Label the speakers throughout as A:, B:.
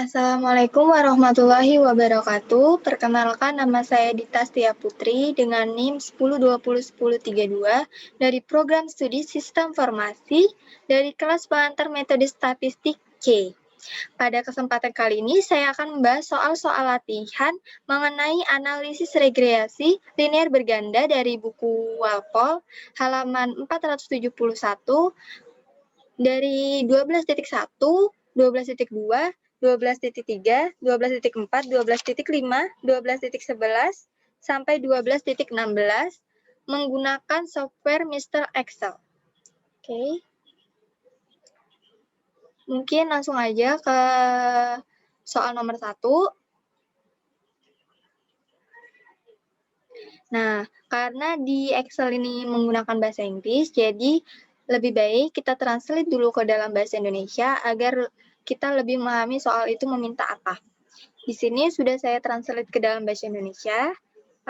A: Assalamualaikum warahmatullahi wabarakatuh. Perkenalkan, nama saya Dita Setia Putri dengan NIM 10201032 dari Program Studi Sistem Informasi dari kelas pengantar metode statistik C. Pada kesempatan kali ini, saya akan membahas soal-soal latihan mengenai analisis regresi linear berganda dari buku Walpole, halaman 471, dari 12.1, 12.2, 12.3, 12.4, 12.5, 12.11, sampai 12.16 menggunakan software Mr. Excel. Oke. Mungkin langsung aja ke soal nomor 1. Nah, karena di Excel ini menggunakan bahasa Inggris, jadi lebih baik kita translate dulu ke dalam bahasa Indonesia agar kita lebih memahami soal itu meminta apa. Di sini sudah saya translate ke dalam bahasa Indonesia,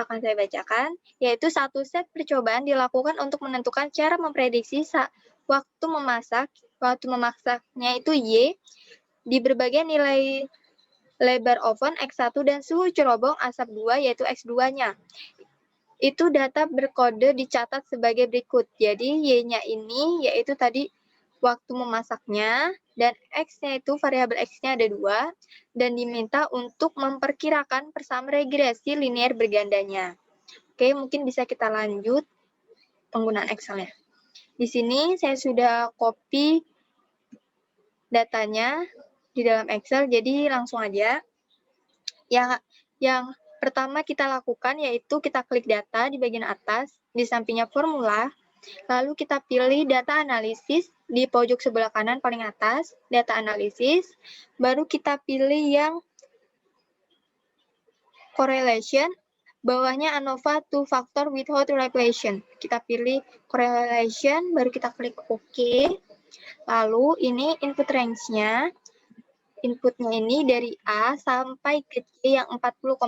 A: akan saya bacakan, yaitu satu set percobaan dilakukan untuk menentukan cara memprediksi waktu memasaknya itu Y, di berbagai nilai lebar oven X1 dan suhu cerobong asap 2 yaitu X2-nya. Itu data berkode dicatat sebagai berikut. Jadi Y-nya ini yaitu tadi waktu memasaknya, dan X-nya itu variabel X-nya ada 2, dan diminta untuk memperkirakan persamaan regresi linear bergandanya. Oke, mungkin bisa kita lanjut penggunaan Excel-nya. Di sini saya sudah copy datanya di dalam Excel, jadi langsung aja. Yang pertama kita lakukan yaitu kita klik data di bagian atas, di sampingnya formula, lalu kita pilih data analisis di pojok sebelah kanan paling atas, data analisis, baru kita pilih yang correlation, bawahnya ANOVA two factor without relation. Kita pilih correlation, baru kita klik OK. Lalu ini input range-nya. Inputnya ini dari A sampai ke C yang 40,4.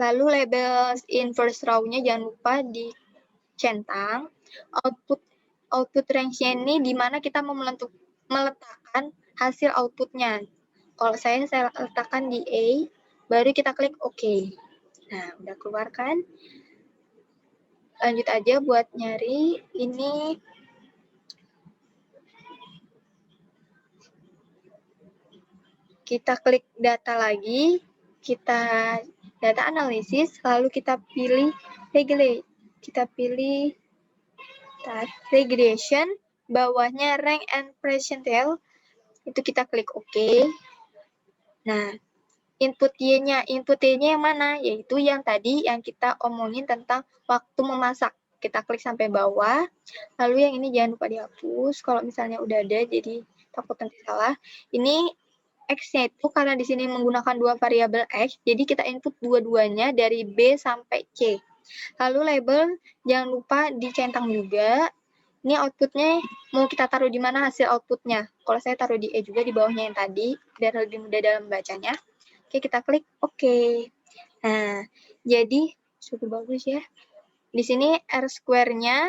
A: Lalu label inverse row-nya jangan lupa dicentang. Output range-nya ini di mana kita mau meletakkan hasil outputnya. Kalau saya letakkan di A, baru kita klik OK. Nah, udah keluar kan? Lanjut aja buat nyari. Ini kita klik data lagi, kita data analisis, lalu kita pilih regression, bawahnya rank and percentile, itu kita klik OK. Nah, input Y-nya yang mana? Yaitu yang tadi yang kita omongin tentang waktu memasak. Kita klik sampai bawah, lalu yang ini jangan lupa dihapus, kalau misalnya udah ada, jadi takut nanti salah. Ini X-nya itu karena di sini menggunakan 2 variabel X, jadi kita input dua-duanya dari B sampai C. Lalu label jangan lupa dicentang juga. Ini outputnya mau kita taruh di mana hasil outputnya. Kalau saya taruh di E juga di bawahnya yang tadi, biar lebih mudah dalam bacanya. Oke, kita klik OK. Nah, jadi cukup bagus ya. Di sini R square-nya,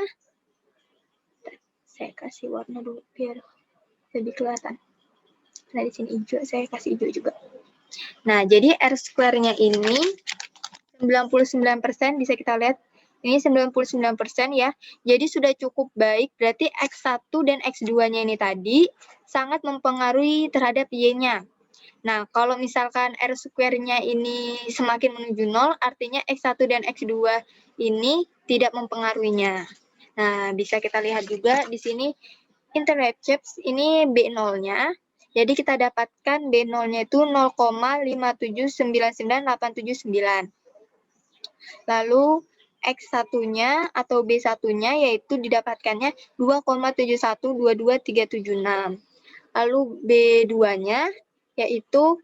A: saya kasih warna dulu biar lebih kelihatan. Nah, di sini hijau, saya kasih hijau juga. Nah, jadi R square-nya ini 99%, bisa kita lihat. Ini 99% ya. Jadi sudah cukup baik, berarti X1 dan X2-nya ini tadi sangat mempengaruhi terhadap Y-nya. Nah, kalau misalkan R square-nya ini semakin menuju 0, artinya X1 dan X2 ini tidak mempengaruhinya. Nah, bisa kita lihat juga di sini intercept shapes ini B0-nya. Jadi kita dapatkan B0-nya itu 0,5799879. Lalu X1-nya atau B1-nya yaitu didapatkannya 2,7122376. Lalu B2-nya yaitu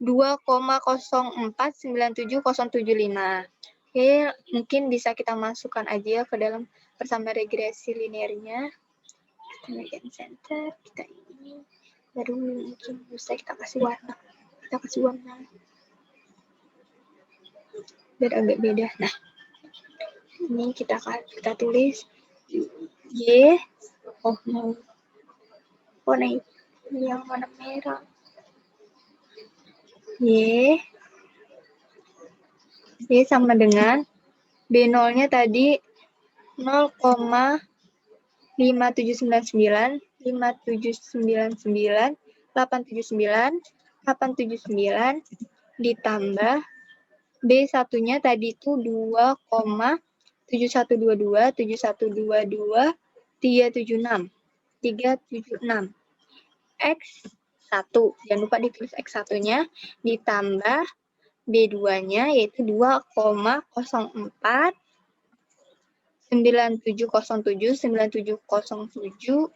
A: 2,0497075. Oke, mungkin bisa kita masukkan aja ke dalam persamaan regresi linearnya. Kita center, kita ini, baru mungkin bisa kita kasih warna. Biar agak beda. Nah, ini kita tulis Y. Oh, mau warna yang warna merah. Y sama dengan B0-nya tadi 0,5799, 5799, 879, 879 ditambah B1-nya tadi itu 2,7122, 7122, 376. 376. X1, jangan lupa ditulis X1-nya, ditambah B2-nya yaitu 2,04, 9707, 9707,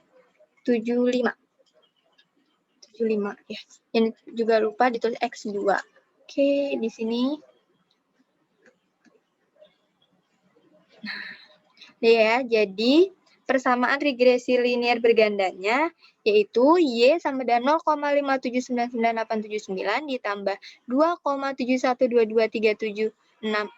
A: 75. 75 ya. Yang juga lupa ditulis X2. Oke, di sini. Nah, ya, jadi persamaan regresi linear bergandanya yaitu Y sama dengan 0,5799879 ditambah 2,7122376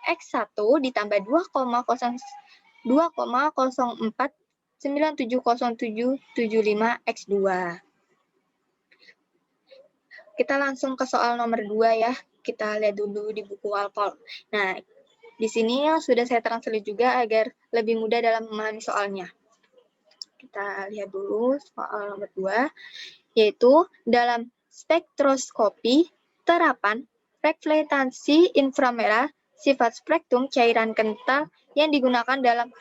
A: X1 ditambah 2,04970775 X2. Kita langsung ke soal nomor 2 ya. Kita lihat dulu di buku Walpole. Nah, di sini sudah saya translate juga agar lebih mudah dalam memahami soalnya. Kita lihat dulu soal nomor 2, yaitu dalam spektroskopi terapan reflektasi inframerah sifat spektrum cairan kental yang digunakan dalam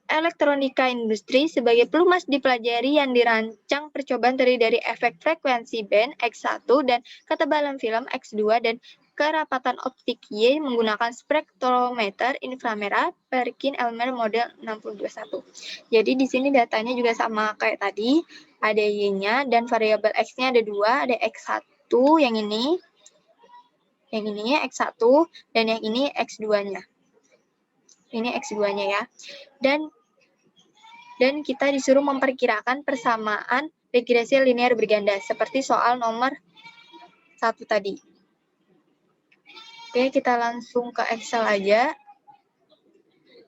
A: elektronika industri sebagai pelumas dipelajari yang dirancang percobaan terdiri dari efek frekuensi band X1 dan ketebalan film X2 dan kerapatan optik Y menggunakan spektrometer inframerah Perkin-Elmer model 621. Jadi di sini datanya juga sama kayak tadi, ada Y-nya dan variabel X-nya ada dua, ada X1 yang ini X1 dan yang ini X2-nya. Ini X2-nya ya. Dan kita disuruh memperkirakan persamaan regresi linear berganda, seperti soal nomor 1 tadi. Oke, kita langsung ke Excel aja.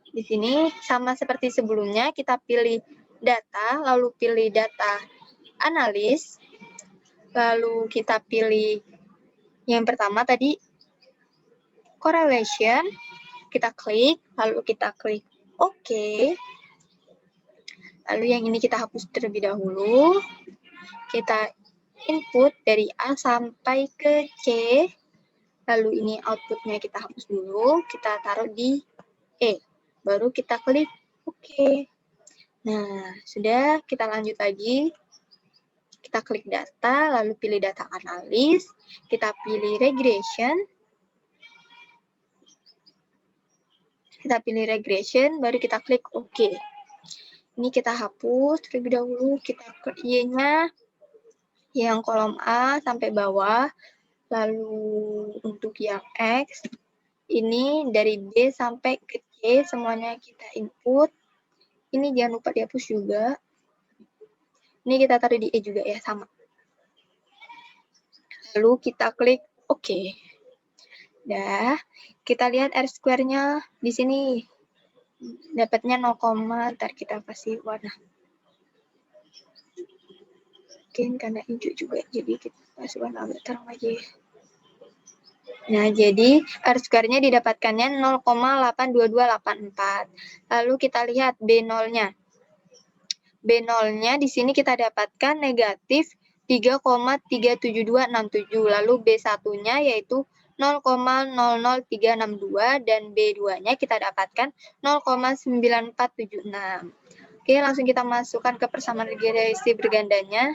A: Di sini sama seperti sebelumnya, kita pilih data, lalu pilih data analis, lalu kita pilih yang pertama tadi, correlation, kita klik, lalu kita klik OK. Lalu yang ini kita hapus terlebih dahulu. Kita input dari A sampai ke C. Lalu ini outputnya kita hapus dulu. Kita taruh di E. Baru kita klik OK. Nah, sudah. Kita lanjut lagi. Kita klik data, lalu pilih data analis. Kita pilih regression. Kita pilih regression, baru kita klik OK. Ini kita hapus terlebih dahulu, kita ke Y-nya yang kolom A sampai bawah, lalu untuk yang X, ini dari B sampai ke C, semuanya kita input. Ini jangan lupa dihapus juga. Ini kita taruh di E juga ya, sama. Lalu kita klik OK. Dah, kita lihat R-square-nya di sini. Dapatnya 0, ntar kita kasih warna. Mungkin karena hijau juga, jadi kita kasih warna agak terang aja ya. Nah, jadi R-square-nya didapatkannya 0,82284. Lalu kita lihat B0-nya. B0-nya di sini kita dapatkan negatif 3,37267. Lalu B1-nya yaitu 0,00362 dan B2-nya kita dapatkan 0,9476. Oke, langsung kita masukkan ke persamaan regresi bergandanya.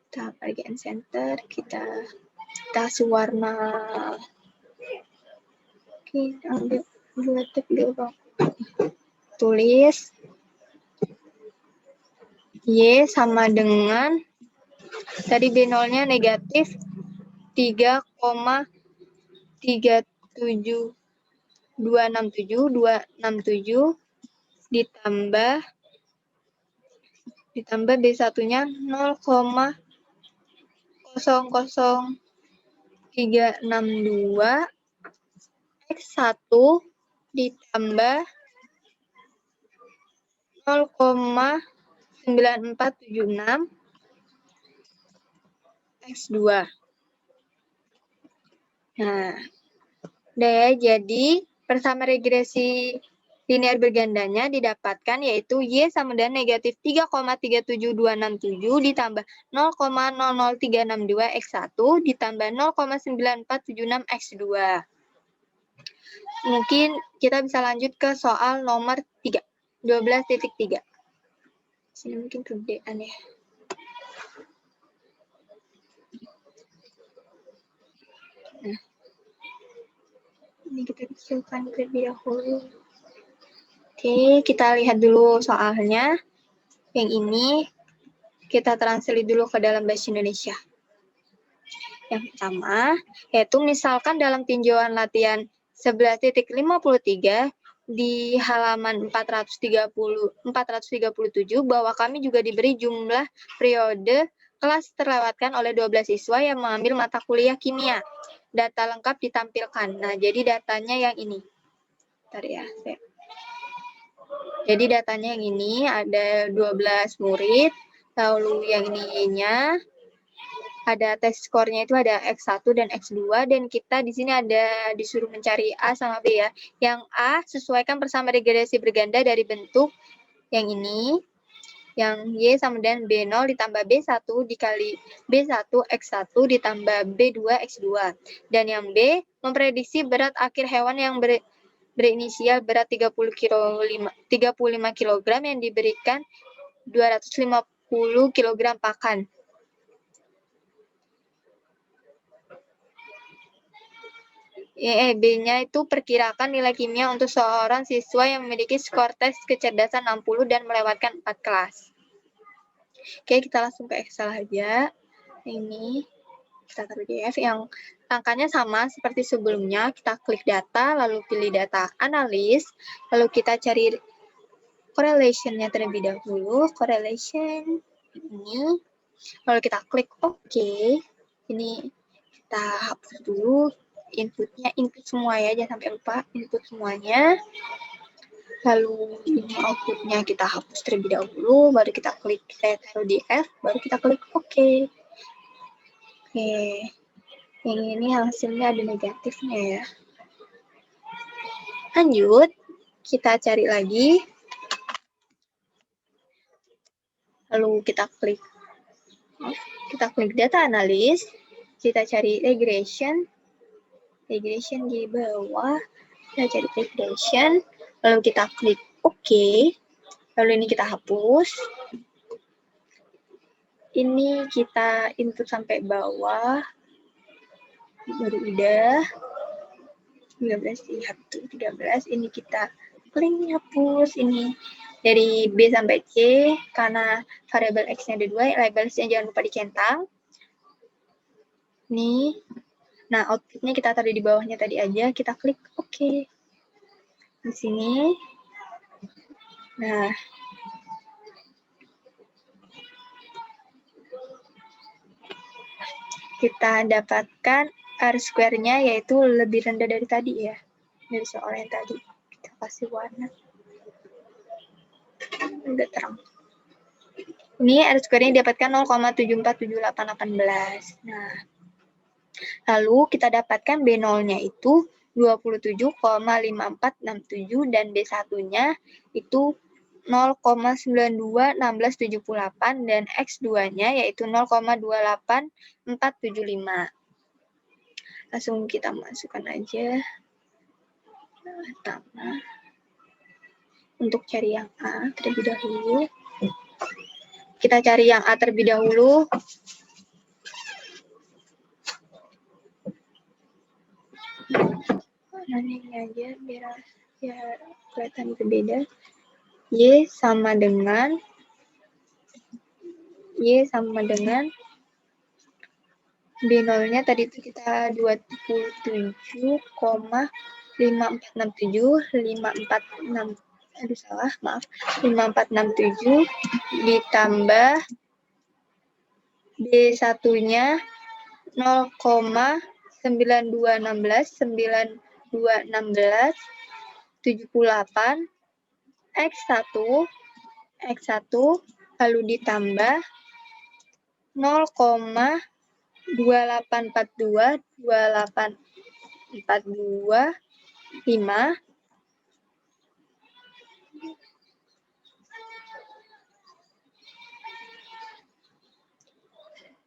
A: Kita bagian center, kita kasih warna. Oke, ambil letak dulu. Tulis Y sama dengan tadi B0-nya negatif 3,37267 ditambah B1-nya 0,00362 X1 ditambah 0,0 9476 X2. Nah, jadi persama regresi linear bergandanya didapatkan yaitu Y sama dengan negatif 3,37267 ditambah 0,00362 X1 ditambah 0,9476 X2. Mungkin kita bisa lanjut ke soal nomor 3, 12.3. Sini mungkin kegedean ya. Nah, ini kita kecilkan terlebih dahulu. Oke, kita lihat dulu soalnya. Yang ini kita translate dulu ke dalam bahasa Indonesia. Yang pertama, yaitu misalkan dalam tinjauan latihan 11.53 di halaman 437 bahwa kami juga diberi jumlah periode kelas terlewatkan oleh 12 siswa yang mengambil mata kuliah kimia. Data lengkap ditampilkan. Nah, jadi datanya yang ini. Bentar ya, jadi datanya yang ini ada 12 murid, lalu yang ininya ada tes skornya itu ada X1 dan X2, dan kita di sini ada disuruh mencari A sama B ya. Yang A sesuaikan persama regresi berganda dari bentuk yang ini, yang Y sama dengan B0 ditambah B1 dikali B1 X1 ditambah B2 X2. Dan yang B memprediksi berat akhir hewan yang berinisial berat 35 kg yang diberikan 250 kg pakan. B-nya itu perkirakan nilai kimia untuk seorang siswa yang memiliki skor tes kecerdasan 60 dan melewatkan 4 kelas. Oke, kita langsung ke Excel aja. Ini kita taruh di F yang angkanya sama seperti sebelumnya. Kita klik data, lalu pilih data analis, lalu kita cari correlation-nya terlebih dahulu. Correlation ini, lalu kita klik OK. Ini kita hapus dulu inputnya, input semua ya, jangan sampai lupa input semuanya. Lalu ini outputnya kita hapus terlebih dahulu, baru kita klik, saya taruh di F, baru kita klik OK. Oke, yang ini hasilnya ada negatifnya ya. Lanjut, kita cari lagi. Lalu kita klik data analis, kita cari regression di bawah, kita cari regression, lalu kita klik OK, lalu ini kita hapus, ini kita input sampai bawah, baru udah, 13, ini kita klik hapus, ini dari B sampai C, karena variabel X-nya ada 2, labelsnya jangan lupa dicentang. Nih, nah outputnya kita taruh di bawahnya tadi aja, kita klik OK. Di sini, nah, kita dapatkan R square-nya yaitu lebih rendah dari tadi ya, dari soal yang tadi. Kita kasih warna. Udah terang. Ini R square-nya didapatkan 0,747818. Nah, lalu kita dapatkan B0-nya itu 27,5467 dan B1-nya itu 0,921678 dan X2-nya yaitu 0,28475. Langsung kita masukkan aja. Pertama, untuk cari yang A terlebih dahulu. Kita cari yang A terlebih dahulu. Nah, ini aja biar kelihatan berbeda. Y sama dengan B0-nya tadi itu kita 27,5467, 5467 ditambah B1-nya 0,9216 78 X1 lalu ditambah 0,2842, 5,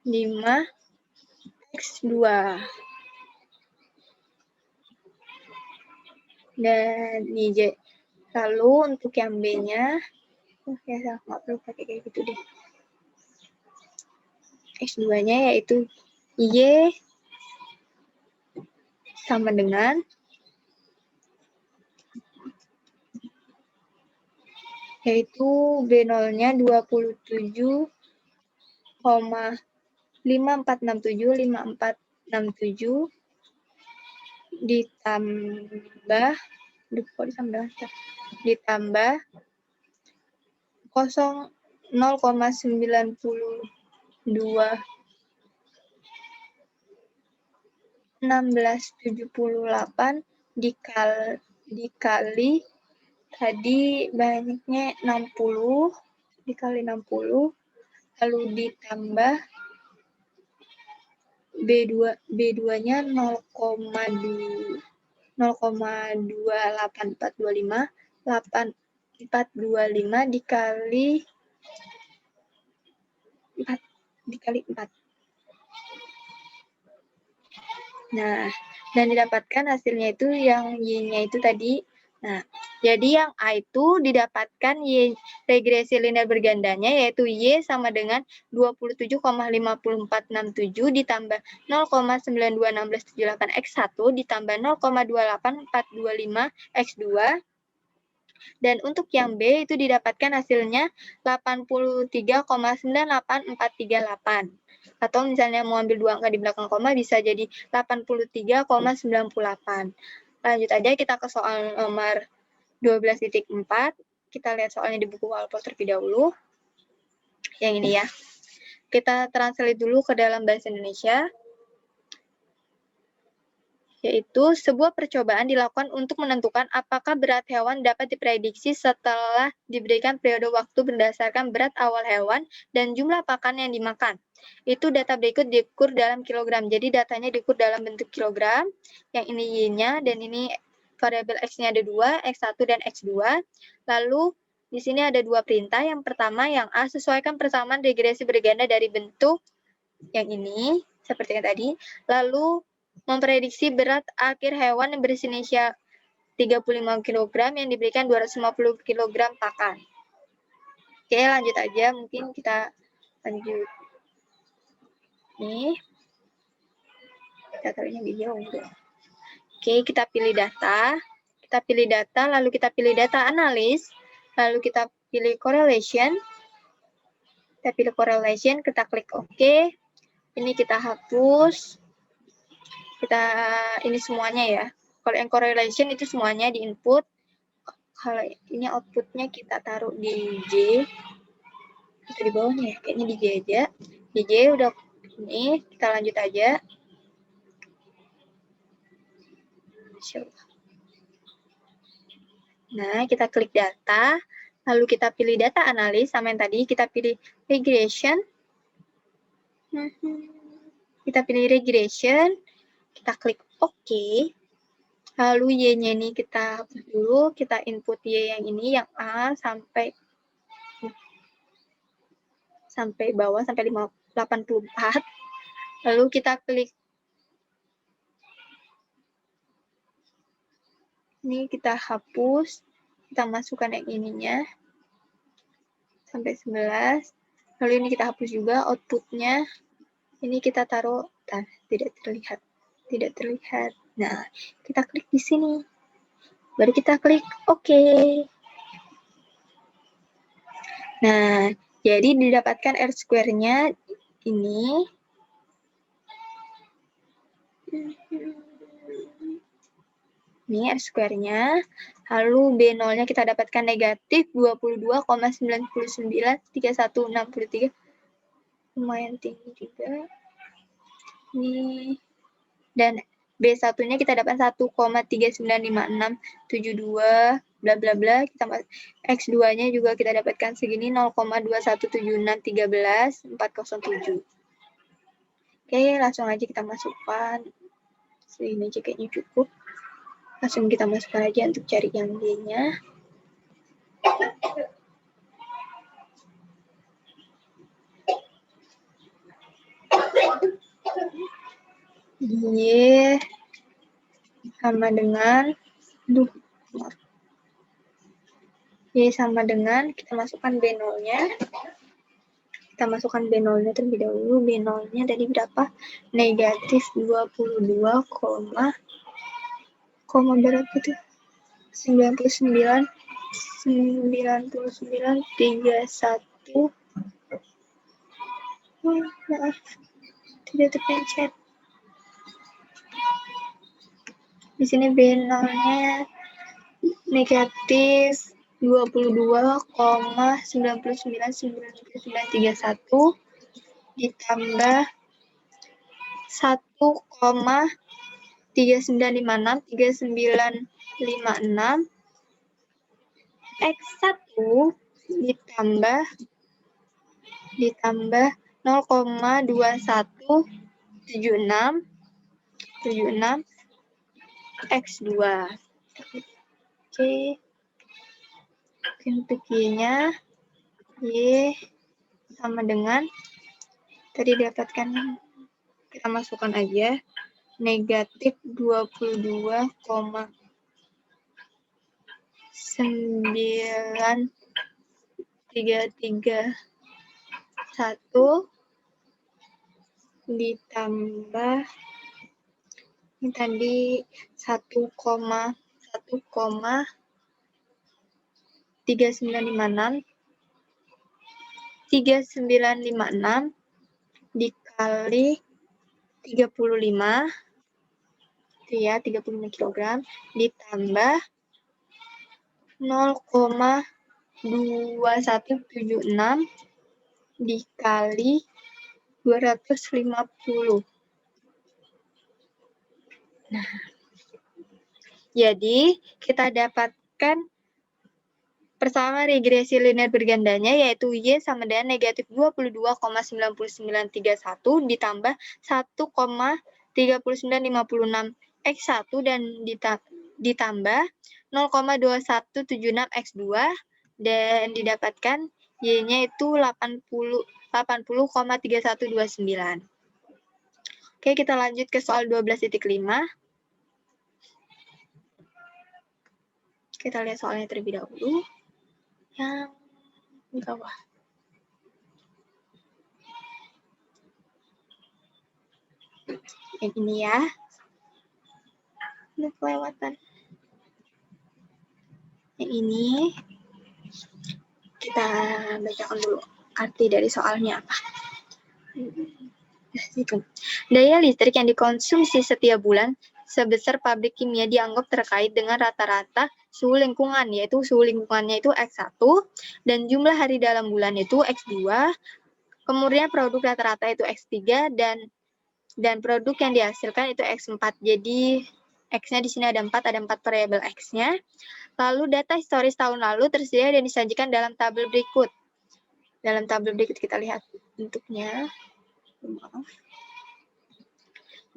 A: 5x2. Dan ini J. Lalu untuk yang B-nya, ya nggak perlu pakai kayak gitu deh. X2-nya yaitu Y sama dengan yaitu B0-nya 27,5467 ditambah 0,921678 dikali tadi banyaknya 60 dikali 60 lalu ditambah B2-nya 0,28425 dikali 4. Nah, dan didapatkan hasilnya itu yang Y-nya itu tadi. Nah, jadi yang A itu didapatkan Y regresi linear bergandanya yaitu Y sama dengan 27,5467 ditambah 0,921678 X1 ditambah 0,28425 X2. Dan untuk yang B itu didapatkan hasilnya 83,98438. Atau misalnya mau ambil 2 angka di belakang koma bisa jadi 83,98. Lanjut aja kita ke soal nomor 12.4. Kita lihat soalnya di buku Walpole terlebih dahulu. Yang ini ya. Kita translate dulu ke dalam bahasa Indonesia. Yaitu sebuah percobaan dilakukan untuk menentukan apakah berat hewan dapat diprediksi setelah diberikan periode waktu berdasarkan berat awal hewan dan jumlah pakan yang dimakan. Itu data berikut diukur dalam kilogram. Jadi datanya diukur dalam bentuk kilogram. Yang ini Y-nya dan ini variabel X-nya ada 2, X1 dan X2. Lalu di sini ada 2 perintah. Yang pertama yang A, sesuaikan persamaan regresi berganda dari bentuk yang ini seperti yang tadi. Lalu memprediksi berat akhir hewan yang berinisial 35 kg yang diberikan 250 kg pakan. Oke, lanjut aja. Mungkin kita lanjut. Nih. Kita taruhnya di jauh. Oke, kita pilih data. Kita pilih data, lalu kita pilih data analis. Lalu kita pilih correlation. Kita pilih correlation, kita klik OK. Ini kita hapus. Ini semuanya ya. Kalau yang correlation itu semuanya di input. Kalau ini outputnya kita taruh di J. Itu di bawahnya ya, kayaknya di J aja. Di J udah ini, kita lanjut aja. Nah, kita klik data. Lalu kita pilih data analis sama yang tadi. Kita pilih regression. Kita pilih regression. Kita klik OK. Lalu Y-nya ini kita hapus dulu, kita input Y yang ini, yang A sampai bawah, sampai 84. Lalu kita klik. Ini kita hapus, kita masukkan yang ininya, sampai 11. Lalu ini kita hapus juga outputnya. Ini kita taruh, tidak terlihat. Nah, kita klik di sini. Baru kita klik OK. Nah, jadi didapatkan R-square-nya ini. Ini R-square-nya. Lalu B0-nya kita dapatkan negatif 22,993163. Lumayan tinggi juga. Ini. Dan B1-nya kita dapat 1,395672. bla bla bla, X2-nya juga kita dapatkan segini 0,217631407. Oke, langsung aja kita masukkan. Segini aja kayaknya cukup. Langsung kita masukkan aja untuk cari yang Y-nya. Y sama dengan Y sama dengan, kita masukkan B0-nya. Kita masukkan B0-nya terlebih dahulu. B0-nya tadi berapa? Negatif 22, berapa tuh? 99,31. Maaf, tidak terpencet. Di sini B0-nya negatif 22,999931 ditambah 1,3956 X1 ditambah 0,2176 X2. Oke. Untuk Y-nya, Y sama dengan, tadi dapatkan, kita masukkan aja, negatif 22,9331 ditambah ini tadi 3956 dikali 35 itu ya, 35 kg ditambah 0,2176 dikali 250. Nah, jadi kita dapatkan pertama regresi linear bergandanya, yaitu Y sama dengan negatif 22,99931 ditambah 1,3956 X1 dan ditambah 0,2176 X2 dan didapatkan Y-nya itu 80,3129. Oke, kita lanjut ke soal 12.5. Kita lihat soalnya terlebih dahulu. Yang di bawah. Yang ini ya. Ini kelewatan. Yang ini kita bacakan dulu arti dari soalnya apa. Daya listrik yang dikonsumsi setiap bulan sebesar pabrik kimia dianggap terkait dengan rata-rata suhu lingkungan, yaitu suhu lingkungannya itu X1, dan jumlah hari dalam bulan itu X2, kemudian produk rata-rata itu X3, dan produk yang dihasilkan itu X4. Jadi X-nya di sini ada 4 variabel X-nya. Lalu data historis tahun lalu tersedia dan disajikan dalam tabel berikut. Dalam tabel berikut kita lihat bentuknya. Maaf.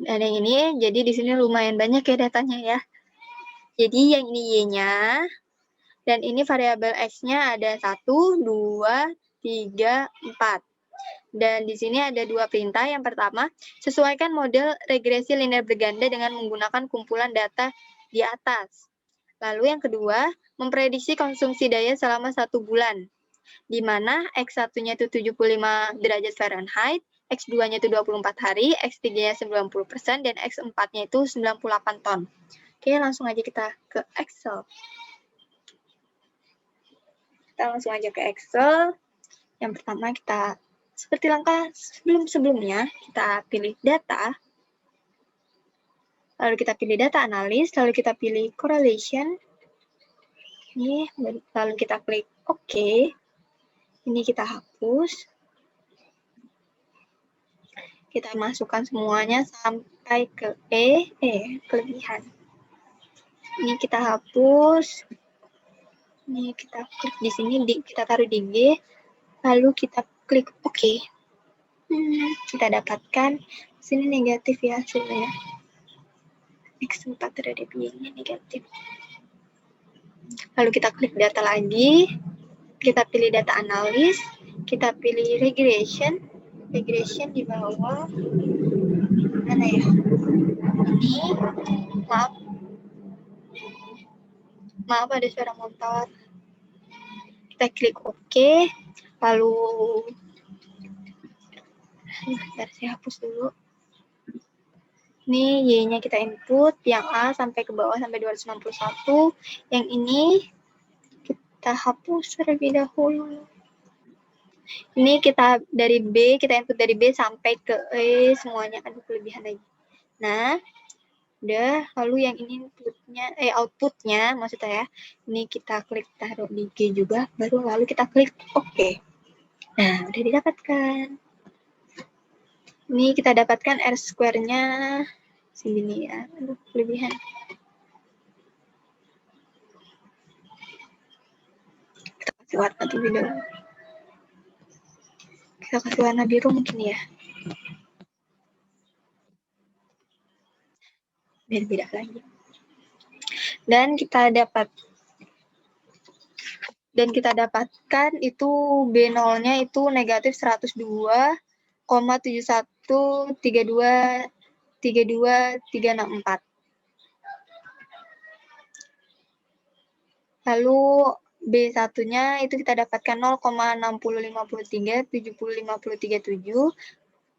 A: Dan yang ini, jadi di sini lumayan banyak ya datanya ya. Jadi yang ini Y-nya, dan ini variabel X-nya ada 1, 2, 3, 4. Dan di sini ada 2 perintah. Yang pertama, sesuaikan model regresi linear berganda dengan menggunakan kumpulan data di atas. Lalu yang kedua, memprediksi konsumsi daya selama 1 bulan, di mana X1-nya itu 75 derajat Fahrenheit, X2-nya itu 24 hari, X3-nya 90%, dan X4-nya itu 98 ton. Oke, langsung aja kita ke Excel. Kita langsung aja ke Excel. Yang pertama kita, seperti langkah sebelumnya, kita pilih data. Lalu kita pilih data analis, lalu kita pilih correlation. Ini, lalu kita klik OK. Ini kita hapus. Kita masukkan semuanya sampai ke kelebihan. Ini kita hapus. Ini kita klik di sini, kita taruh di G, lalu kita klik OK. Kita dapatkan sini negatif ya hasilnya. X4 terhadap Y-nya negatif. Lalu kita klik data lagi, kita pilih data analis, kita pilih regression di bawah, mana ya? Ini, maaf ada suara motor. Kita klik OK, lalu saya hapus dulu. Ini Y-nya kita input, yang A sampai ke bawah sampai 261, yang ini kita hapus terlebih dahulu. Ini kita dari B, kita input dari B sampai ke E semuanya, aduh kelebihan lagi. Nah, udah, lalu yang ini outputnya maksudnya ya, ini kita klik taruh di G juga, baru lalu kita klik OK. Nah, udah didapatkan. Ini kita dapatkan R-square-nya segini ya, aduh kelebihan. Kita kasih warna terlebih dahulu. Kita kasih warna biru mungkin ya. Biar beda lagi. Dan kita dapatkan itu B0-nya itu negatif 102,7132,36364. Lalu B1-nya itu kita dapatkan 0,6053,70,537.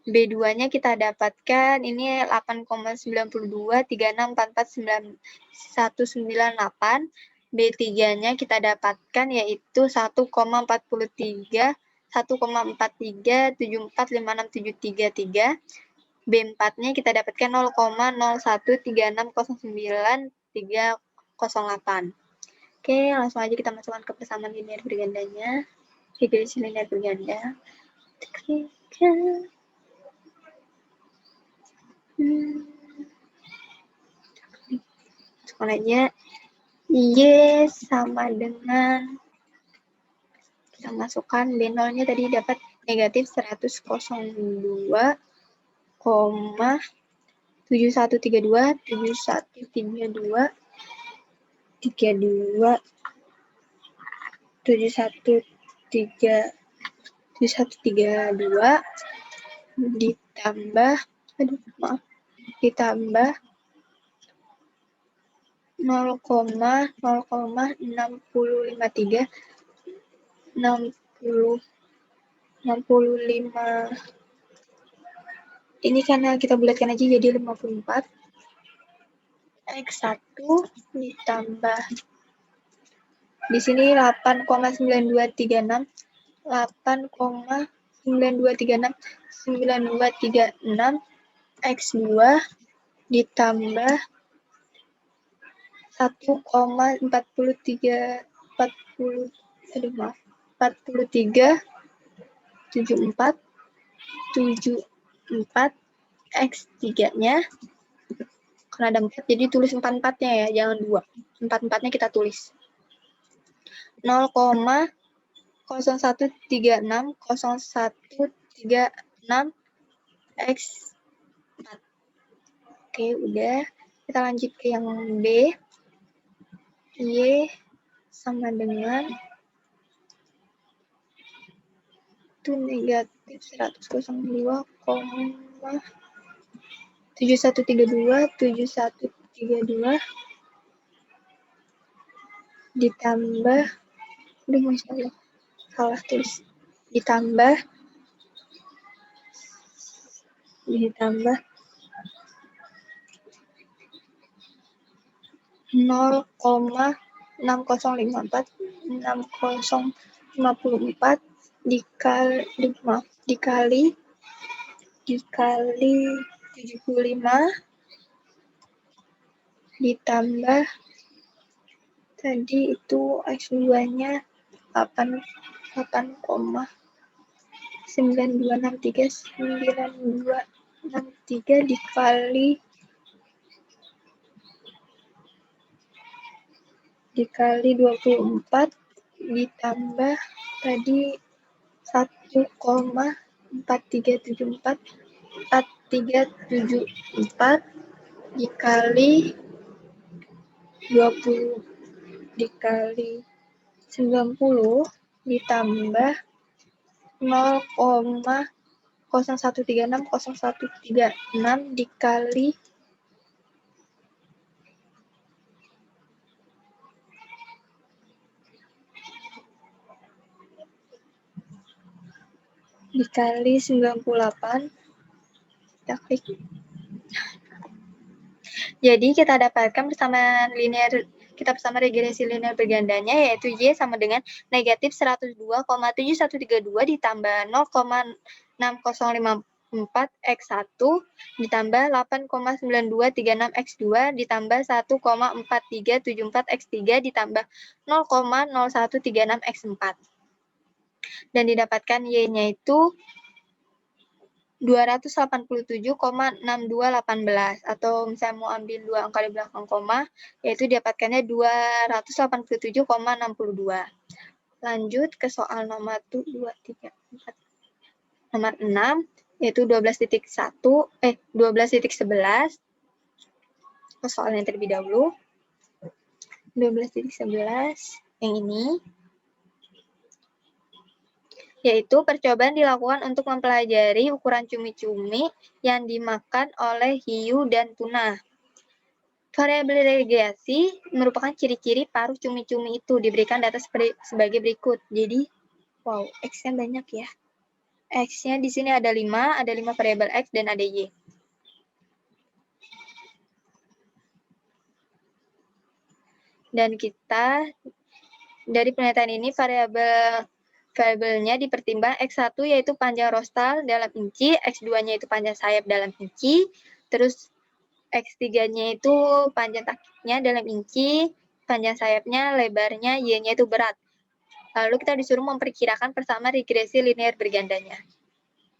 A: B2-nya kita dapatkan ini 8,92,36,44,918. B3-nya kita dapatkan yaitu 1,43,74,56,73,3. B4-nya kita dapatkan 0,013609,308. Oke, langsung aja kita masukkan ke persamaan linear bergandanya. Regresi linear berganda. Masukkan aja Y sama dengan, kita masukkan B0-nya tadi dapat negatif 100,7132, 7132, 32, 7132 ditambah, ditambah 0,6053 ini karena kita bulatkan aja jadi 54 X1 ditambah di sini 8,9236 X2 ditambah 4374 X3-nya, karena ada 4 jadi tulis 4-4-nya ya, jangan 2. 4-4-nya kita tulis 0,0136,0136 X4. Oke, udah. Kita lanjut ke yang B. Y sama dengan itu negatif 100,7132,7132 ditambah, masya Allah, salah tulis, ditambah 0,6054 dikali 75 ditambah tadi itu X2-nya 8,9263 dikali 24 ditambah tadi 1,4374 dikali 20 dikali 90 ditambah 0,0136 dikali 98. Kita klik. Jadi kita dapatkan bersama regresi linear bergandanya, yaitu Y sama dengan negatif 102,7132 ditambah 0,6054 X1 ditambah 8,9236 X2 ditambah 1,4374 X3 ditambah 0,0136 X4. Dan didapatkan Y-nya itu 287,6218, atau misalnya mau ambil dua angka di belakang koma, yaitu didapatkannya 287,62. Lanjut ke soal nomor 2, 3, 4. Nomor 6, yaitu 12.11. Ke soal yang terlebih dahulu. 12.11 yang ini, yaitu percobaan dilakukan untuk mempelajari ukuran cumi-cumi yang dimakan oleh hiu dan tuna. Variabel regresi merupakan ciri-ciri paruh cumi-cumi itu. Diberikan data sebagai berikut. Jadi, wow, X-nya banyak ya. X-nya di sini ada 5 variabel X dan ada Y. Dan kita, dari penelitian ini, variabelnya dipertimbang X1 yaitu panjang rostal dalam inci, X2-nya itu panjang sayap dalam inci, terus X3-nya itu panjang takiknya dalam inci, panjang sayapnya, lebarnya, Y-nya itu berat. Lalu kita disuruh memperkirakan persama regresi linear bergandanya.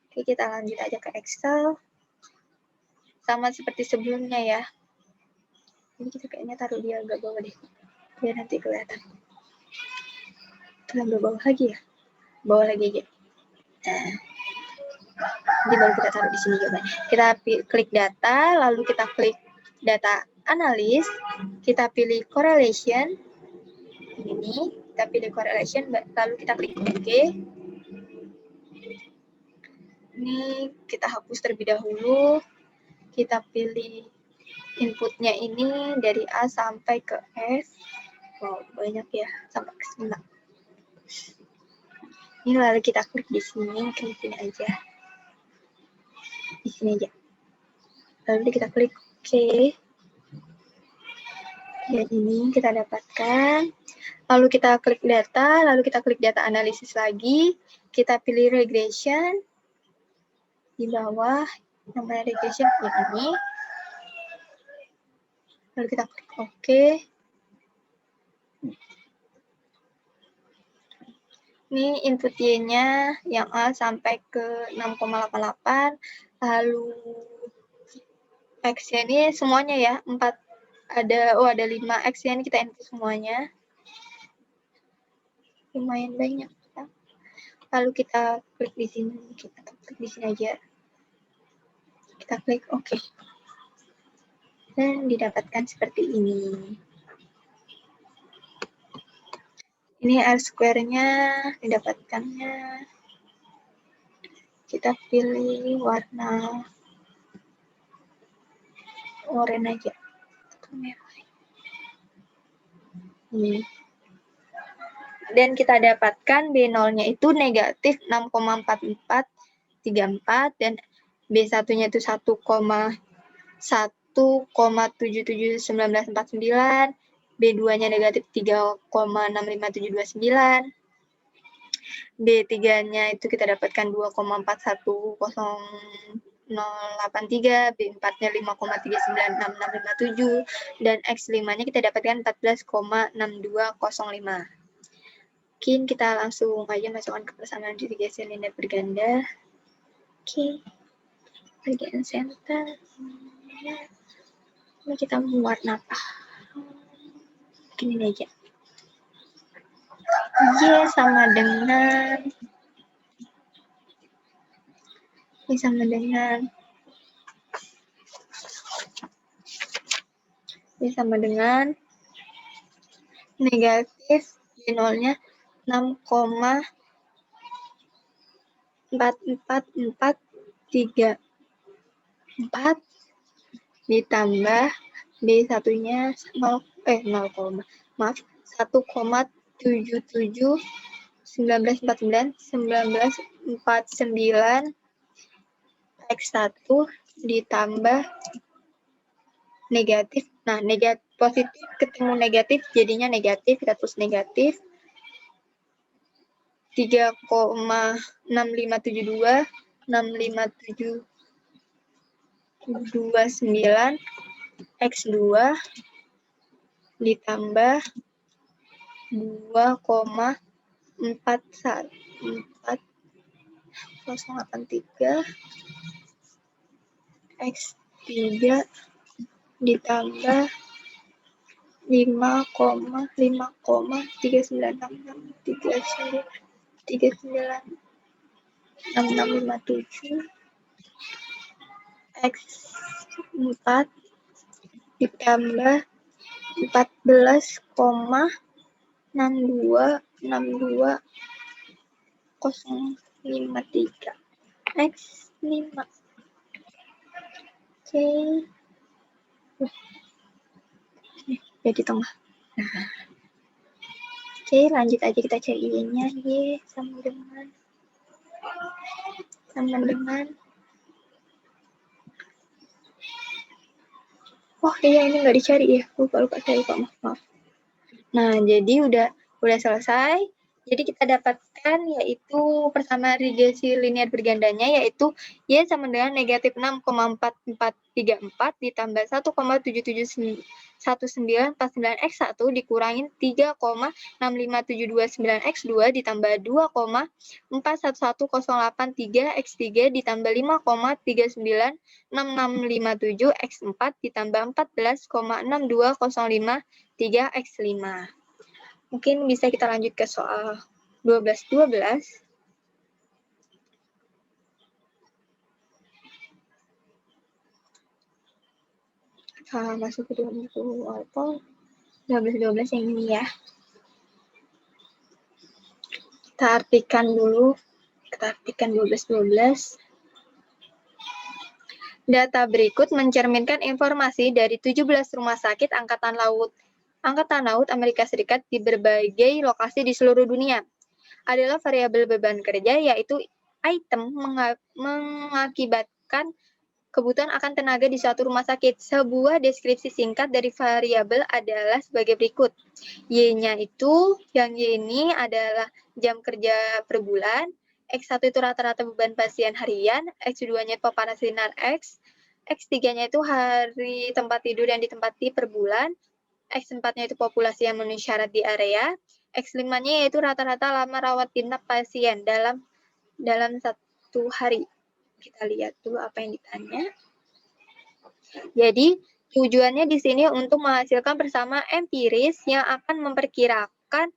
A: Oke, kita lanjut aja ke Excel. Sama seperti sebelumnya ya. Ini kita kayaknya taruh dia agak bawah deh, biar nanti kelihatan. Kita bawah lagi ya. Bawah lagi aja. Nah, jadi baru kita taruh di sini jawabannya. Kita klik data, lalu kita klik data analis, kita pilih correlation. Ini, kita pilih correlation, lalu kita klik OK. Ini kita hapus terlebih dahulu. Kita pilih inputnya ini dari A sampai ke S. Wow, banyak ya, sampai ke 9. Ini lalu kita klik di sini, klik ini aja. Di sini aja. Lalu kita klik OK. Dan ini kita dapatkan. Lalu kita klik data, lalu kita klik data analisis lagi. Kita pilih regression. Di bawah, nomor regression yang ini. Lalu kita klik OK. Ini input Y-nya yang A sampai ke 6,88. Lalu X-nya ini semuanya ya, 4. Ada 5 X-nya ini kita input semuanya. Lumayan banyak. Lalu kita klik di sini, aja. Kita klik OK. Dan didapatkan seperti ini. Ini R-square-nya didapatkannya. Kita pilih warna oranye aja. Ini. Dan kita dapatkan B0-nya itu negatif 6,4434 dan B1-nya itu 1,1,771949, B2-nya negatif 3,65729, B3-nya itu kita dapatkan 2,410083, B4-nya 5,396657, dan X5-nya kita dapatkan 14,6205. Mungkin kita langsung aja masukkan ke persamaan regresi linear berganda. Oke, bagian center. Ini kita membuat apa? Mungkin ini aja. Y sama dengan negatif Y0-nya 6,4434 ditambah B1-nya 1,771949 X1 ditambah negatif. Nah, negatif positif ketemu negatif jadinya negatif, kita tulis negatif 3,6572 6579 X2 ditambah 2,41083 X3 ditambah 5,396657 X4 ditambah 14,6262053 X5. Oke. Jadi tengah. Nah. Oke, lanjut aja kita cari Y-nya. Y sama dengan oh iya, ini nggak dicari ya. Lupa cari kok, maaf. Nah, jadi udah selesai. Jadi kita dapatkan yaitu persamaan regresi linear bergandanya yaitu Y sama dengan negatif 6,4434 ditambah 1,771949 X1 dikurangin 3,65729 X2 ditambah 2,411083 X3 ditambah 5,396657 X4 ditambah 14,62053 X5. Mungkin bisa kita lanjut ke soal 12. Masuk ke dalam buku apa? 12 yang ini ya. Kita artikan 12. Data berikut mencerminkan informasi dari 17 rumah sakit Angkatan Laut Amerika Serikat di berbagai lokasi di seluruh dunia. Adalah variabel beban kerja, yaitu item mengakibatkan kebutuhan akan tenaga di suatu rumah sakit. Sebuah deskripsi singkat dari variabel adalah sebagai berikut. Y-nya itu, yang Y ini adalah jam kerja per bulan, X1 itu rata-rata beban pasien harian, X2-nya paparan sinar X, X3-nya itu hari tempat tidur yang ditempati per bulan, X4-nya itu populasi yang memenuhi syarat di area, X5-nya yaitu rata-rata lama rawat inap pasien dalam satu hari. Kita lihat dulu apa yang ditanya. Jadi, tujuannya di sini untuk menghasilkan persamaan empiris yang akan memperkirakan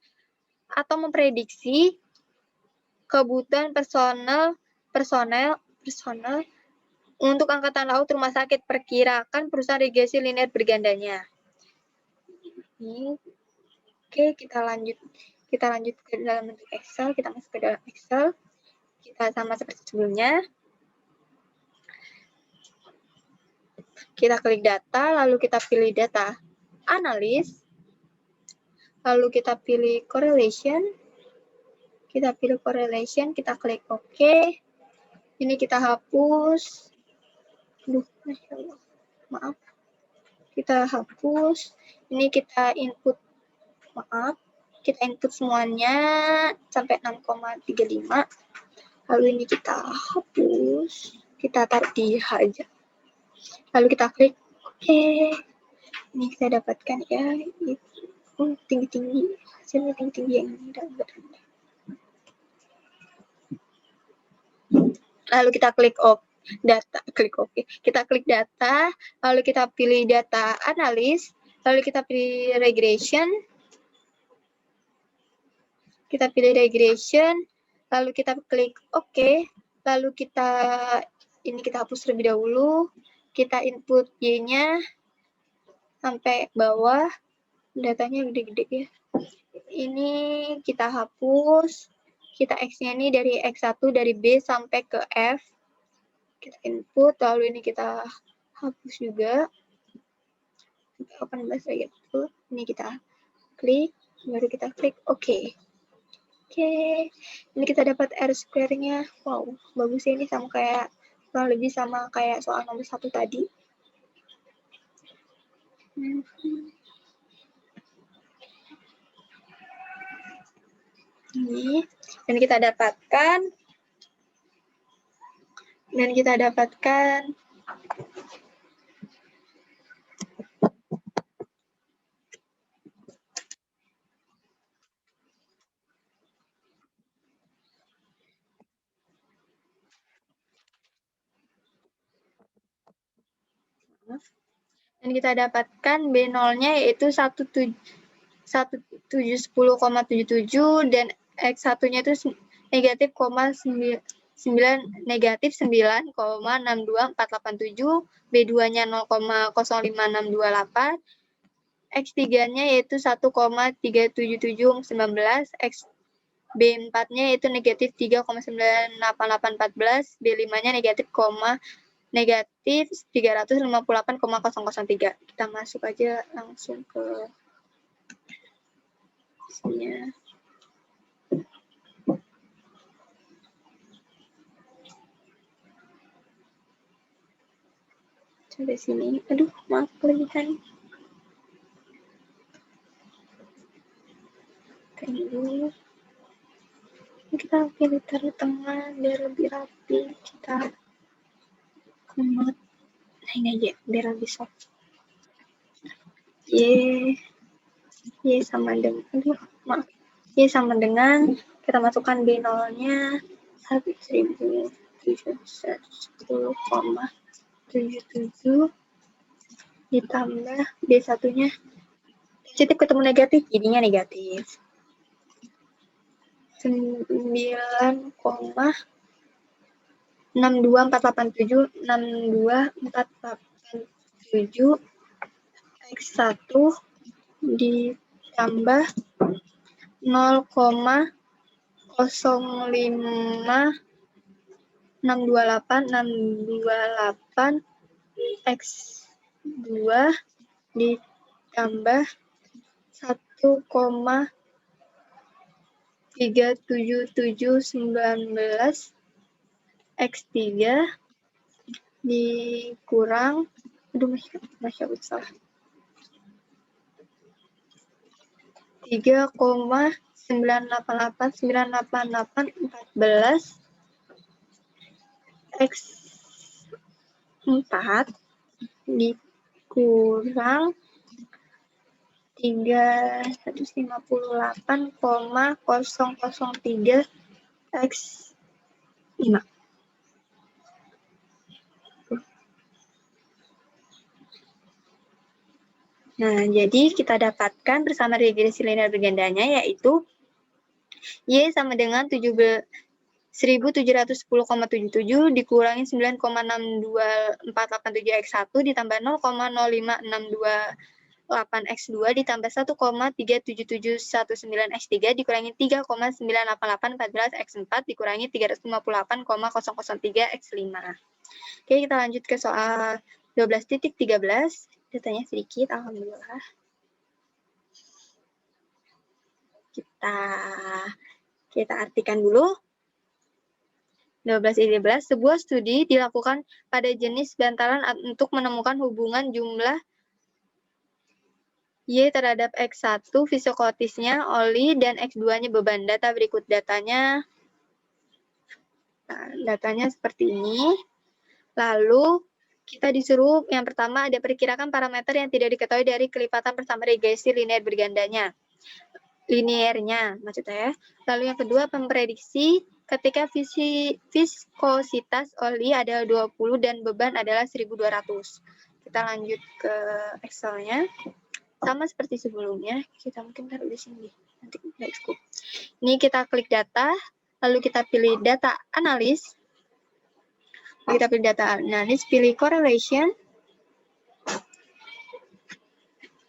A: atau memprediksi kebutuhan personel untuk Angkatan Laut Rumah Sakit, perkirakan perusahaan regresi linear bergandanya. Oke, kita lanjut ke dalam bentuk Excel. Kita masuk ke dalam Excel. Kita sama seperti sebelumnya. Kita klik data, lalu kita pilih data analis. Lalu kita pilih correlation. Kita klik OK. Ini kita hapus. Masya Allah. Maaf. Kita hapus. Ini kita input. Kita input semuanya sampai 6,35. Lalu ini kita hapus. Kita taruh di H aja. Lalu kita klik OK. Ini kita dapatkan ya. Tinggi-tinggi. Hasilnya tinggi-tinggi yang ini. Lalu kita klik OK. Kita klik data, lalu kita pilih data analis, lalu kita pilih regression, Kita pilih regression, lalu kita klik OK, lalu kita hapus terlebih dahulu, kita input Y-nya sampai bawah, datanya gede-gede ya. Ini kita hapus, kita X-nya ini dari X1 dari B sampai ke F, kita input, lalu ini kita hapus juga, 18 lagi itu, ini kita klik, baru kita klik OK. Oke, ini kita dapat R-square-nya. Wow, bagus ya, ini sama kayak, kurang lebih sama kayak soal nomor 1 tadi. Ini, dan kita dapatkan B0-nya yaitu 1710,77 dan X1-nya itu negatif 9,62487, B2-nya 0,05628, X3-nya yaitu 1,37719, B4-nya yaitu negatif 3,98814, B5-nya negatif 358,003. Kita masuk aja langsung ke sini. Sampai sini. Aduh, maaf kelebihan. Kayak dulu. Kita pilih taruh tengah biar lebih rapi. Kita kemot. Nah, ini aja biar lebih soft. Y sama dengan, aduh, maaf. Y sama dengan, kita masukkan B0-nya 1077,77 ditambah B1-nya positif ketemu negatif, jadinya negatif 9,62487 X1 ditambah 0,05628 X2 ditambah 1,37719 X3 dikurang, aduh, masya Allah salah, 3,98814 X4 dikurang 358,003 X5. Nah, jadi kita dapatkan bersama regresi linear bergandanya yaitu Y sama dengan 1710,77 dikurangi 9,62487 X1 ditambah 0,05628 X2 ditambah 1,37719 X3 dikurangi 3,98814 X4 dikurangi 358,003 X5. Oke, kita lanjut ke soal 12.13. Datanya sedikit, alhamdulillah. Kita artikan dulu. 12.13, sebuah studi dilakukan pada jenis bantalan untuk menemukan hubungan jumlah Y terhadap X1 fisiokotisnya oli dan X2-nya beban. Data berikut datanya. Nah, datanya seperti ini. Lalu kita disuruh yang pertama ada perkirakan parameter yang tidak diketahui dari kelipatan bersama regresi linear bergandanya. Linearnya maksudnya. Lalu yang kedua memprediksi ketika viskositas oli adalah 20 dan beban adalah 1200. Kita lanjut ke Excel-nya. Sama seperti sebelumnya, kita mungkin taruh di sini. Nanti cukup. Ini kita klik data, lalu kita pilih data analis. Kita pilih data analis, pilih correlation.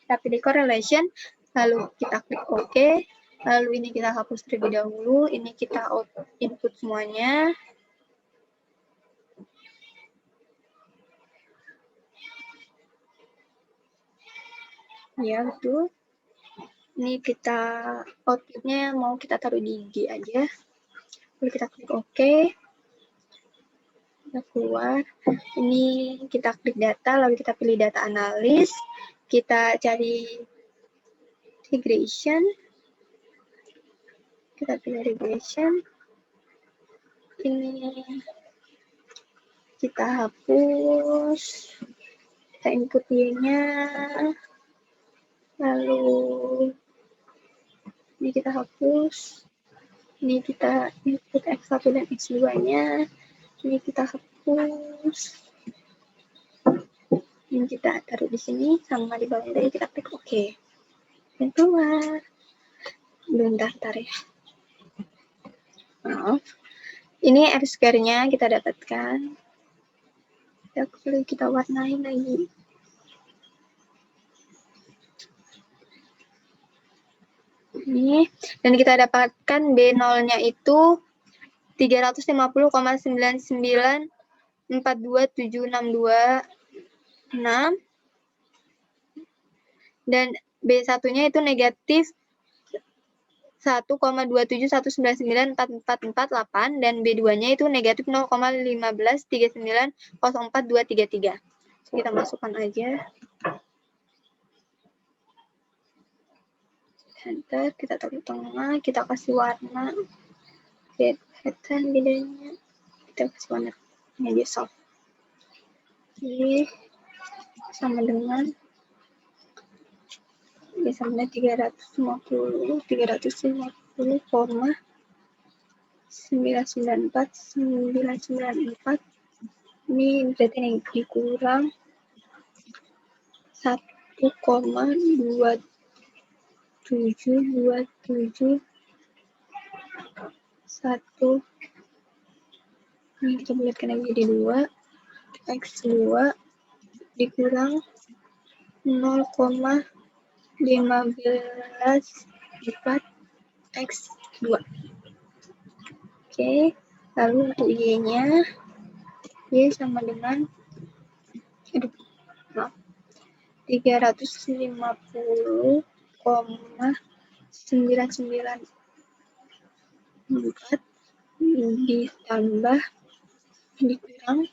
A: Kita pilih correlation, lalu kita klik OK. Lalu ini kita hapus terlebih dahulu. Ini kita input semuanya. Ya, betul. Ini kita outputnya mau kita taruh di G aja. Lalu kita klik OK. Kita keluar. Ini kita klik data, lalu kita pilih data analis. Kita cari regression. Kita pilih regression. Ini kita hapus. Kita input Y-nya. Lalu ini kita hapus. Ini kita input X1 dan X2-nya. Ini kita hapus. Ini kita taruh di sini sama di bawah tadi kita klik OK. Dan keluar. Bentar ya. Maaf. Ini R-square-nya kita dapatkan. Kita warnain lagi. Ini, dan kita dapatkan B0-nya itu 350,9942,762,6 dan B1-nya itu negatif 1,271994448 dan B2-nya itu negatif 0,153904233. Kita masukkan aja. Enter, kita taruh tengah, kita kasih warna. Kelihatan bedanya. Kita kasih warna ini aja soft. Oke, sama dengan 350,994,994. Ini berarti yang dikurang 1,2727 1. Ini kita bulatkan lagi jadi 2. X2 dikurang 0,15 X2. Oke, lalu untuk Y-nya, Y sama dengan 350,994 ditambah dikurang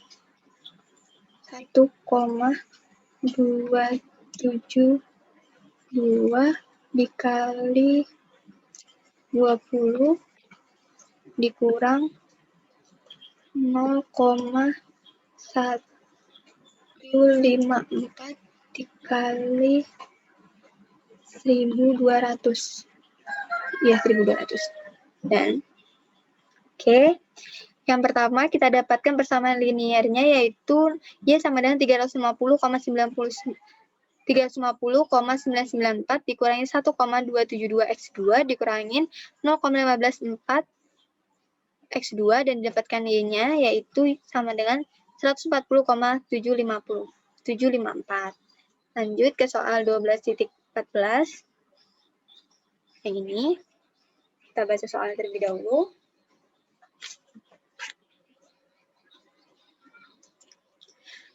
A: 1,272 dikali 20 dikurang 0,154 dikali 1.200. Ya, 1.200. Dan oke. Yang pertama kita dapatkan persamaan linearnya yaitu Y sama dengan 350,994 dikurangi 1,272 X2 dikurangin 0,154 X2 dan didapatkan Y-nya yaitu sama dengan 140,754. Lanjut ke soal 12.14. Yang ini. Kita baca soalnya terlebih dahulu.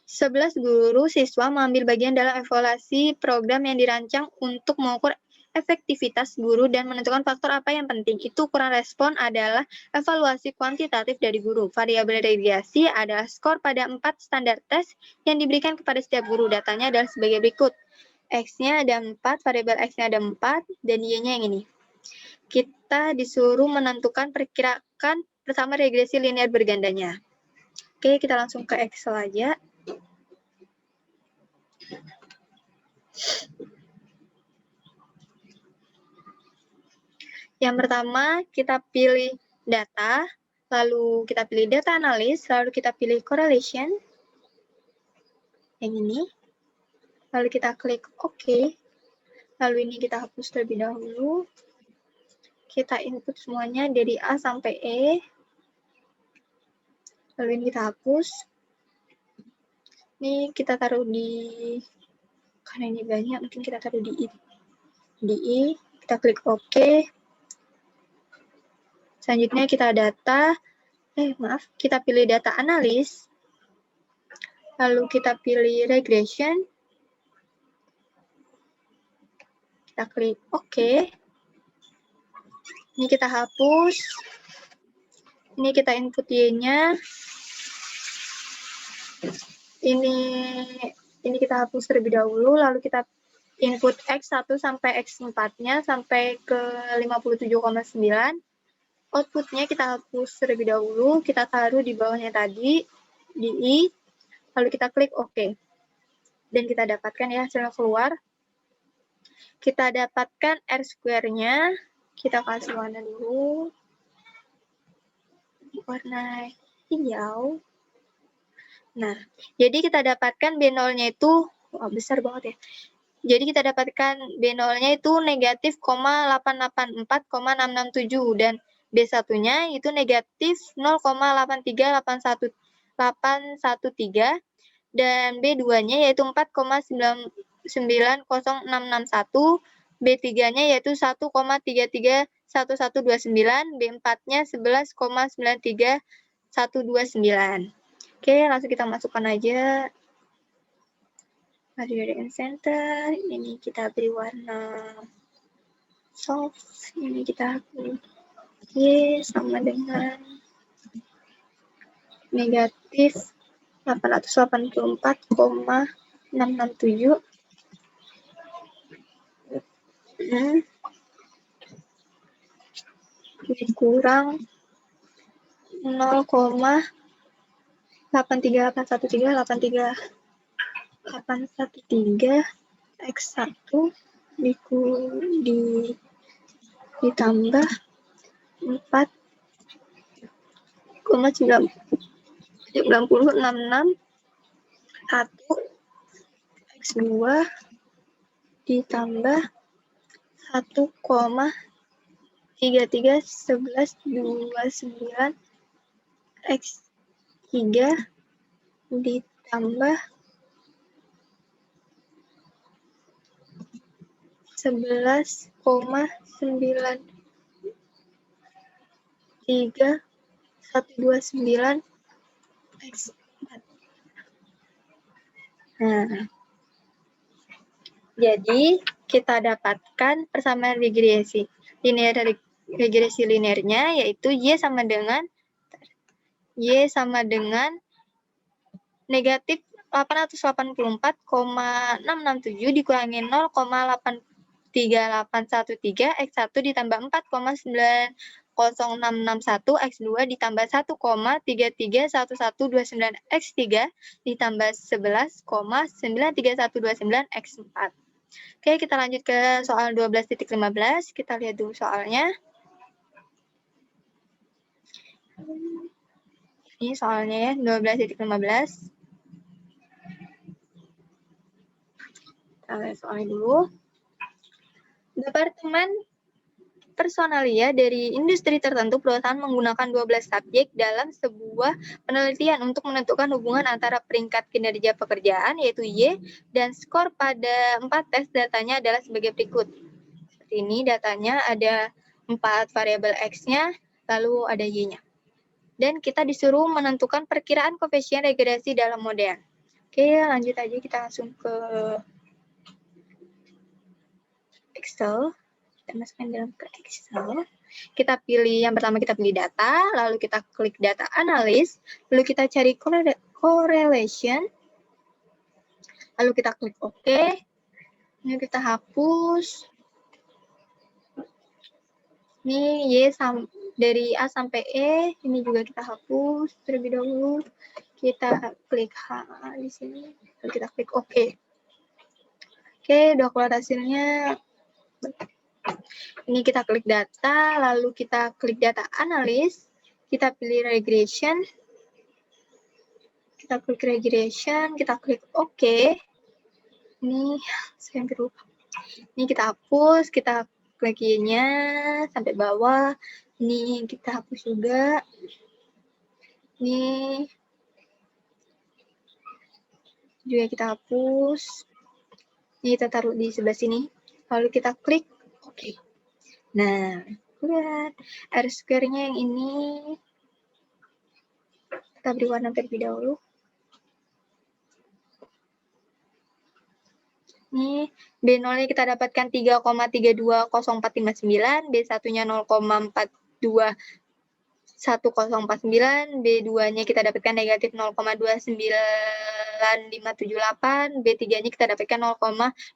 A: Sebelas guru siswa mengambil bagian dalam evaluasi program yang dirancang untuk mengukur efektivitas guru dan menentukan faktor apa yang penting. Itu ukuran respon adalah evaluasi kuantitatif dari guru. Variabel deviasi adalah skor pada 4 standar tes yang diberikan kepada setiap guru. Datanya adalah sebagai berikut. X-nya ada 4, variabel X-nya ada 4, dan Y-nya yang ini. Kita disuruh menentukan perkirakan bersama regresi linear bergandanya. Oke, kita langsung ke Excel aja. Yang pertama, kita pilih data, lalu kita pilih data analis, lalu kita pilih correlation. Yang ini. Lalu kita klik OK. Lalu ini kita hapus terlebih dahulu. Kita input semuanya dari A sampai E. Lalu ini kita hapus. Ini kita taruh di, karena ini banyak, mungkin kita taruh di I. Kita klik OK. Selanjutnya kita kita pilih data analis. Lalu kita pilih regression. Kita klik OK. Ini kita hapus. Ini kita input Y-nya. Ini kita hapus terlebih dahulu, lalu kita input X1 sampai X4-nya sampai ke 57,9. Outputnya kita hapus terlebih dahulu, kita taruh di bawahnya tadi, di I, lalu kita klik OK. Dan kita dapatkan ya hasilnya keluar. Kita dapatkan R-square-nya, kita kasih warna dulu. Warna hijau. Nah, jadi kita dapatkan B0-nya itu, besar banget ya. Jadi kita dapatkan B0-nya itu negatif 0,884,667 dan B1-nya itu negatif 0,83813 dan B2-nya yaitu 4,99061, B3-nya yaitu 1,331129, B4-nya 11,93129. Oke, langsung kita masukkan aja. Gradient center, ini kita beri warna soft, ini kita Y sama dengan negatif 884,667. Kurang 0,83813 X1 ditambah 4,9066 X2 ditambah 1,331129 X3 ditambah 11,93129 X4. Nah, jadi kita dapatkan persamaan regresi linearnya yaitu Y sama dengan negatif 884,667 dikurangi 0,83813 X1 ditambah 4,90661 X2 ditambah 1,331129 X3 ditambah 11,93129 X4. Oke, kita lanjut ke soal 12.15. Kita lihat dulu soalnya. Ini soalnya ya, 12.15. Kita lihat soalnya dulu. Departemen Personalia dari industri tertentu perusahaan menggunakan 12 subjek dalam sebuah penelitian untuk menentukan hubungan antara peringkat kinerja pekerjaan yaitu Y dan skor pada 4 tes. Datanya adalah sebagai berikut. Seperti ini datanya ada 4 variabel X-nya, lalu ada Y-nya. Dan kita disuruh menentukan perkiraan koefisien regresi dalam model. Oke, lanjut aja kita langsung ke Excel. Kita masukkan dalam ke Excel. Kita pilih, yang pertama kita pilih data, lalu kita klik data analis, lalu kita cari correlation, lalu kita klik OK. Ini kita hapus. Ini Y dari A sampai E, ini juga kita hapus terlebih dahulu. Kita klik H di sini, lalu kita klik OK. Oke, udah keluar hasilnya. Ini kita klik data, lalu kita klik data analis, kita pilih regression, kita klik regression, kita klik OK. Ini saya hampir lupa. Ini kita hapus, kita klik Y-nya sampai bawah. Ini kita hapus juga. Ini juga kita hapus. Ini kita taruh di sebelah sini. Lalu kita klik OK. Nah, lihat R square-nya yang ini. Kita beri warna terlebih dahulu. Ini B0-nya kita dapatkan 3,320459, B1-nya 0,421049, B2-nya kita dapatkan negatif 0,29578, B3-nya kita dapatkan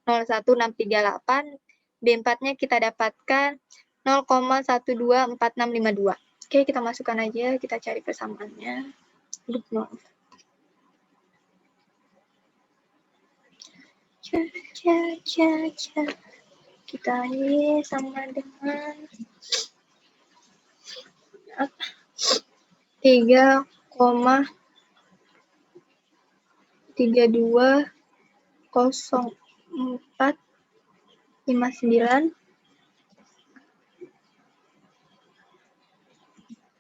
A: 0,01638, B4-nya kita dapatkan 0,124652. Oke, kita masukkan aja, kita cari persamaannya. Kita ini sama dengan 3,320459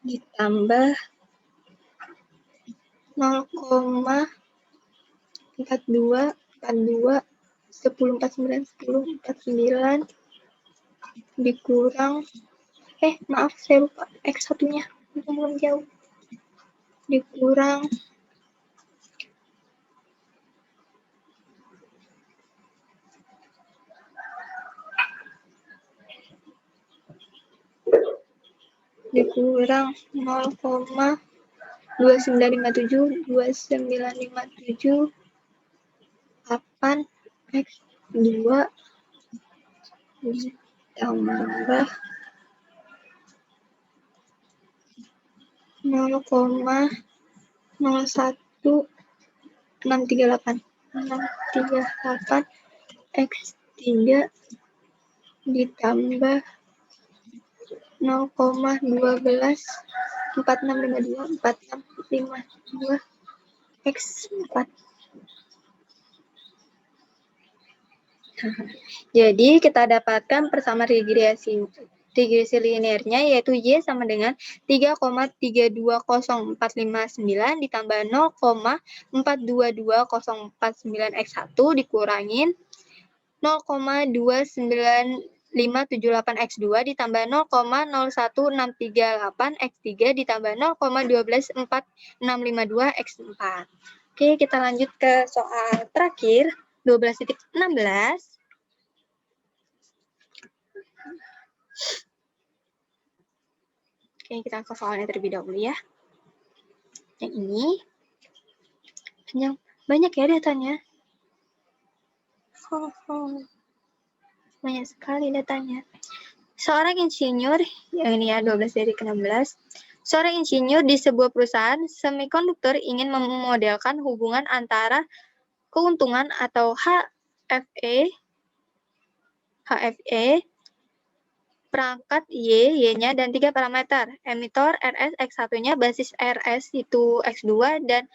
A: ditambah 0,4242 1049 dikurang maaf saya lupa X1-nya belum jauh, dikurang 0,2957 8 X2 ditambah 0,01638 X3 ditambah 0,124652 X4. Jadi kita dapatkan persamaan regresi linearnya yaitu Y sama dengan 3,320459 ditambah 0,422049 X1 dikurangin 0,29578 X2 ditambah 0,01638 X3 ditambah 0,124652 X4. Oke, kita lanjut ke soal terakhir 12.16. Oke, kita ke soalnya terlebih dahulu ya. Yang ini banyak ya datanya. Banyak sekali datanya. Seorang insinyur, yang ini ya 12 dari ke-16. Seorang insinyur di sebuah perusahaan semikonduktor ingin memodelkan hubungan antara keuntungan atau HFE, perangkat Y-nya dan 3 parameter. Emitor RS X1-nya basis RS itu X2 dan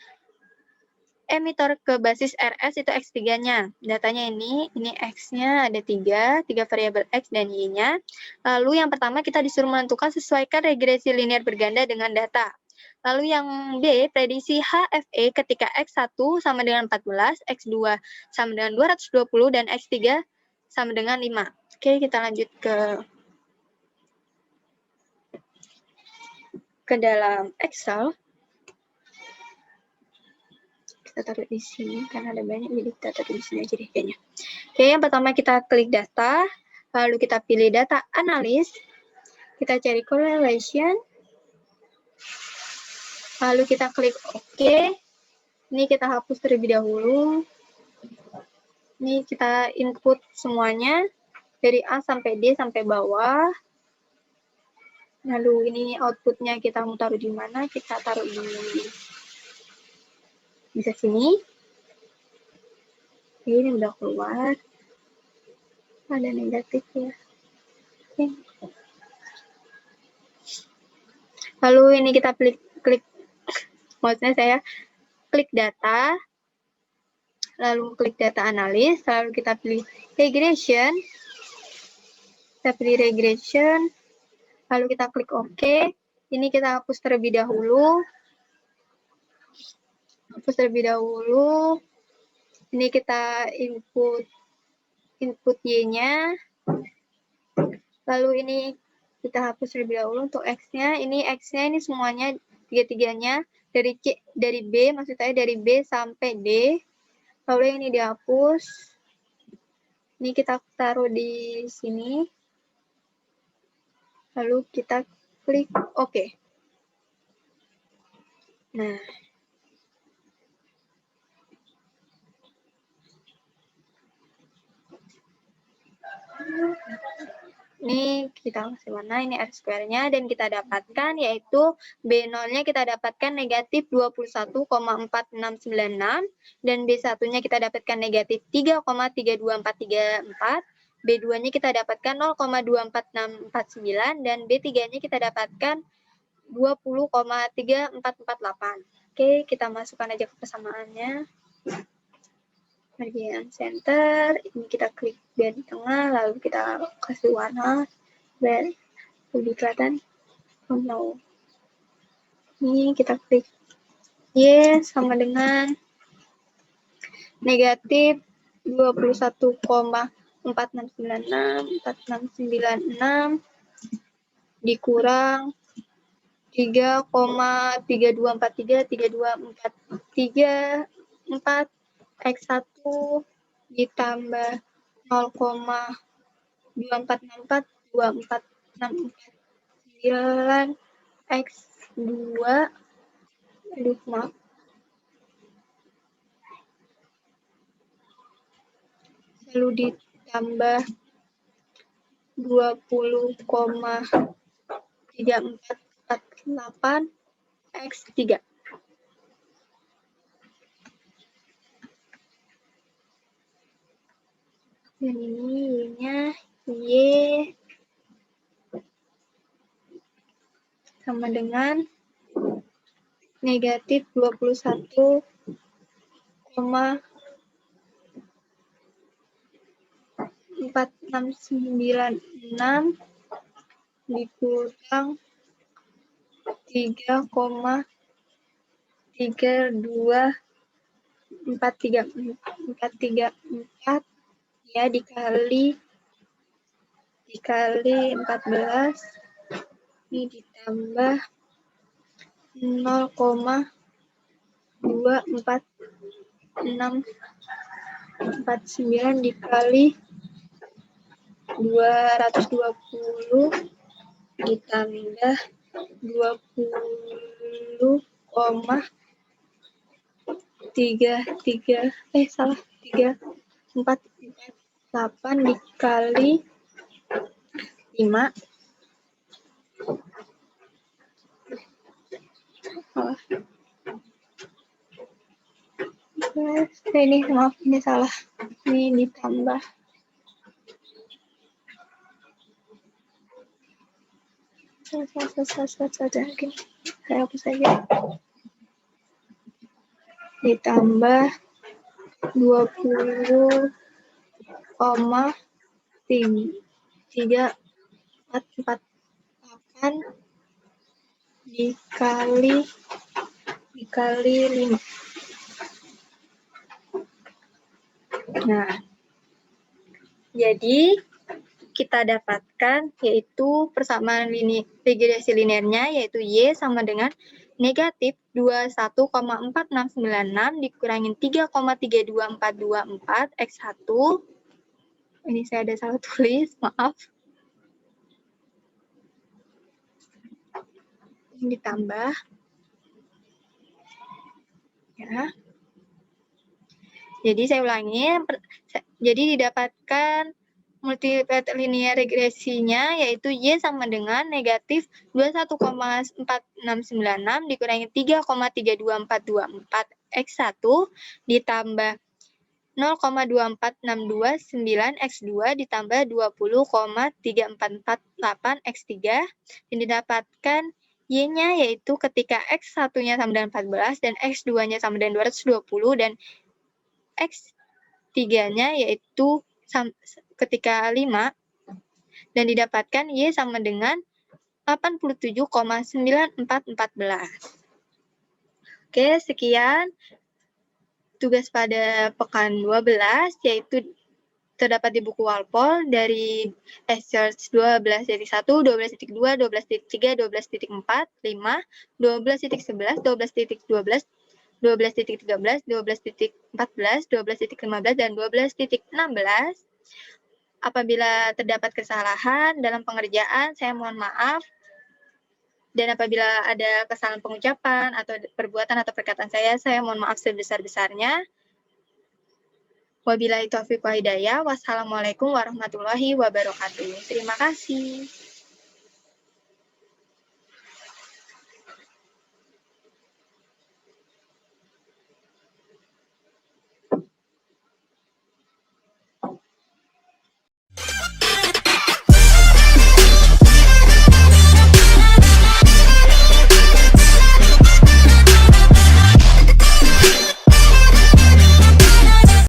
A: emitor ke basis RS itu X3-nya. Datanya ini X-nya ada 3 variabel X dan Y-nya. Lalu yang pertama kita disuruh menentukan sesuaikan regresi linear berganda dengan data. Lalu yang B, prediksi HFE ketika X1 sama dengan 14, X2 sama dengan 220, dan X3 sama dengan 5. Oke, kita lanjut ke dalam Excel. Kita taruh di sini karena ada banyak, jadi kita taruh di sini aja deh kayaknya. Oke, yang pertama kita klik data, lalu kita pilih data analis, kita cari correlation, lalu kita klik OK. Ini kita hapus terlebih dahulu. Ini kita input semuanya dari A sampai D sampai bawah. Lalu ini outputnya kita mau taruh di mana? Kita taruh di bisa sini. Ini udah keluar. Ada negatif ya. Oke. Lalu ini kita klik maksudnya saya klik data. lalu klik data analis, lalu kita pilih regression, lalu kita klik OK. Ini kita hapus terlebih dahulu. Ini kita input Y-nya. Lalu ini kita hapus terlebih dahulu untuk X-nya. Ini X-nya ini semuanya tiga-tiganya dari B, maksud saya dari B sampai D. Lalu ini dihapus. Ini kita taruh di sini. Lalu kita klik OK. Nah, ini kita kasih warna, ini R-square-nya, dan kita dapatkan yaitu B0-nya kita dapatkan negatif 21,4696, dan B1-nya kita dapatkan negatif 3,32434, B2-nya kita dapatkan 0,24649, dan B3-nya kita dapatkan 20,3448. Oke, kita masukkan aja ke persamaannya. Bagian center, ini kita klik biar di tengah, lalu kita kasih warna biar lebih kelihatan. Oh no. Ini kita klik Y sama dengan negatif 21,4696 dikurang 3,3243 X1 ditambah 0,2464249 X2, maaf, lalu ditambah 20,3448 X3. Dan ini Y-nya Y sama dengan negatif 21,4696 dikurang 3,32434 ya dikali 14, ini ditambah 0,24649 dikali 220 ditambah 3,8 dikali 5. Ini maaf, ini salah. Ini ditambah. Saya hapus saja. Ditambah 20,348 dikali 5. Nah, jadi kita dapatkan yaitu persamaan regresi linearnya yaitu Y sama dengan negatif 21,4696 dikurangin 3,32424 X1. Ini saya ada salah tulis, maaf. Ini ditambah. Ya. Jadi saya ulangi, jadi didapatkan multivariate linear regresinya yaitu Y sama dengan negatif 21,4696 dikurangi 3,32424 X1 ditambah 0,24629 X2 ditambah 20,3448 X3 dan didapatkan Y-nya yaitu ketika X1-nya sama dengan 14 dan X2-nya sama dengan 220 dan X 3-nya yaitu ketika 5 dan didapatkan Y sama dengan 87,9414. Oke, sekian tugas pada pekan 12, yaitu terdapat di buku Walpole dari Search 12.1, 12.2, 12.3, 12.4, 5, 12.11, 12.12, 12.13, 12.14, 12.15, dan 12.16. Apabila terdapat kesalahan dalam pengerjaan, saya mohon maaf. Dan apabila ada kesalahan pengucapan atau perbuatan atau perkataan saya mohon maaf sebesar-besarnya. Wabillahi taufiq wa hidayah. Wassalamualaikum warahmatullahi wabarakatuh. Terima kasih.